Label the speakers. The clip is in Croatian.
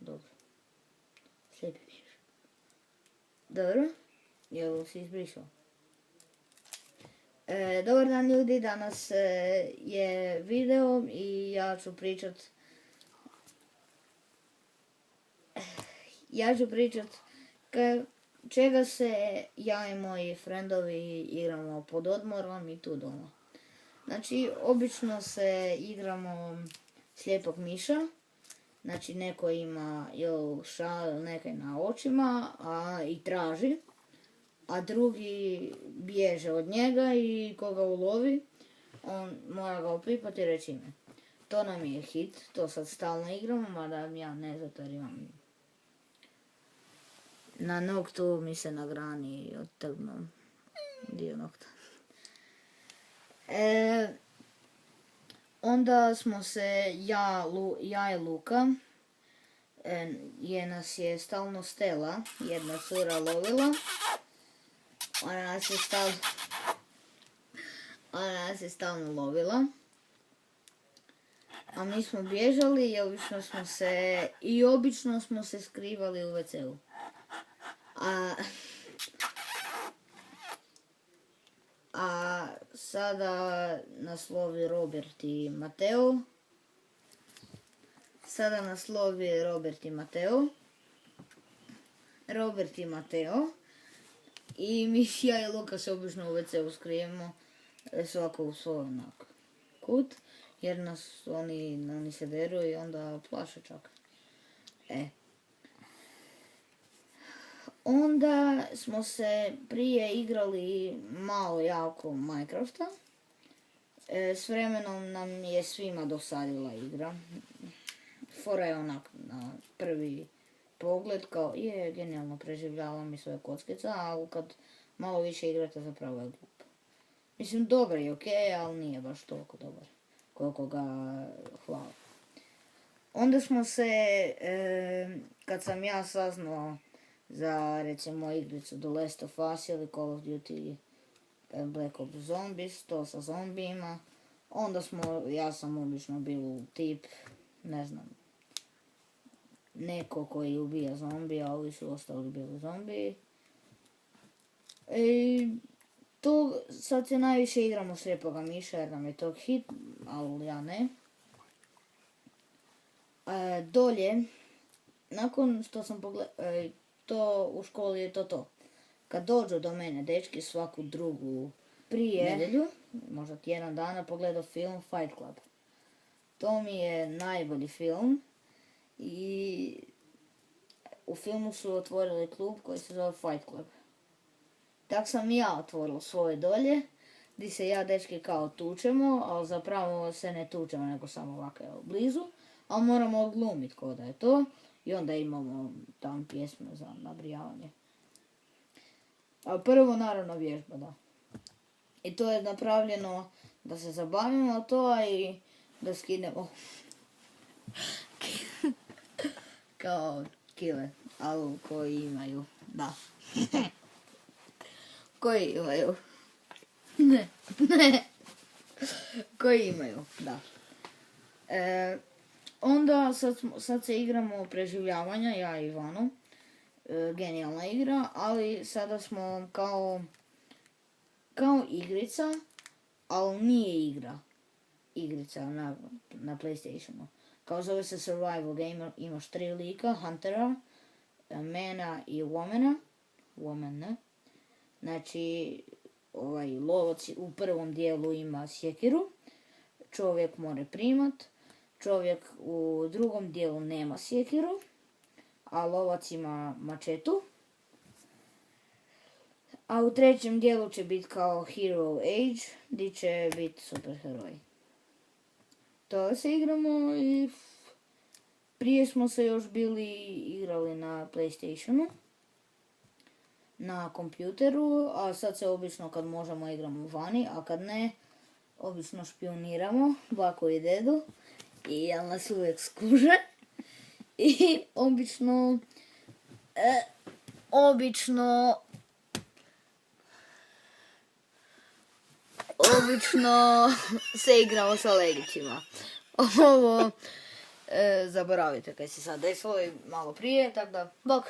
Speaker 1: Dobro. Slijepi pišeš. Dobro. Jel si izbrisao? Dobar dan ljudi, danas je video i ja ću pričat čega se ja i moji frendovi igramo pod odmorom i tu doma. Znači, obično se igramo slijepog miša. Znači, neko ima šal nekaj na očima i traži, a drugi bježe od njega i koga ulovi, on mora ga opipati i reći ime. To nam je hit, to sad stalno igramo, mada ja ne zato jer imam na noktu mi se na grani odtrgnu dio nokta. Onda smo se, ja i Luka, nas je stalno Stella, jedna cura, lovila. Ona nas je stalno lovila. A mi smo bježali i obično smo se skrivali u WC-u. A sada nas lovi Robert i Mateo. I ja i Luka se obično u WC-u skrijemo svako u svoj kut, jer nas oni se deru i onda plaše čak. Onda smo se prije igrali malo jako Minecrafta. S vremenom nam je svima dosadila igra. Fora je onak na prvi pogled kao genijalno preživljavam i svoje kockica, ali kad malo više igrate zapravo je glupo. Mislim, dobar je okej, ali nije baš toliko dobar koliko ga hvala. Onda smo se, kad sam ja saznao za recimo igricu The Last of Us ili Call of Duty Black Ops Zombies, to sa zombijima, onda ja sam obično bio tip, ne znam, neko koji ubija zombija, a ovi su ostali bili zombiji. Sad se najviše igramo slijepoga miša jer nam je to hit, ali ja ne. Dolje, nakon što sam to u školi je to. Kad dođu do mene dečki svaku drugu nedjelju, možda tjedan dana, pogledao film Fight Club. To mi je najbolji film i u filmu su otvorili klub koji se zove Fight Club. Tak sam i ja otvorila svoje dolje, gdje se ja dečki kao tučemo, ali zapravo se ne tučemo nego samo ovako blizu, ali moramo odglumiti ko da je to. I onda imamo tam pjesme za nabrijavanje. A prvo naravno vježba, da. I to je napravljeno da se zabavimo to i da skinemo kao kile, ali koji imaju, da. Koji imaju. Koji imaju, da. Onda sad se igramo preživljavanja, ja i Ivano. Genijalna igra, ali sada smo kao igrica, ali nije igrica na PlayStationu. Kao zove se Survival Game, imaš 3 lika, Huntera, Mana i Womana. Znači, lovac u prvom dijelu ima sjekiru, čovjek mora primat. Čovjek u drugom dijelu nema sjekiru, a lovac ima mačetu. A u trećem dijelu će biti kao Hero Age, gdje će biti superheroji. To se igramo i prije smo se još bili igrali na PlayStationu, na kompjuteru, a sad se obično kad možemo igramo vani, a kad ne, obično špioniramo, bako i dedu. I jel nas uvijek skuže. I obično se igramo sa legićima. zaboravite kaj se sad desilo i malo prije, tako da, bok.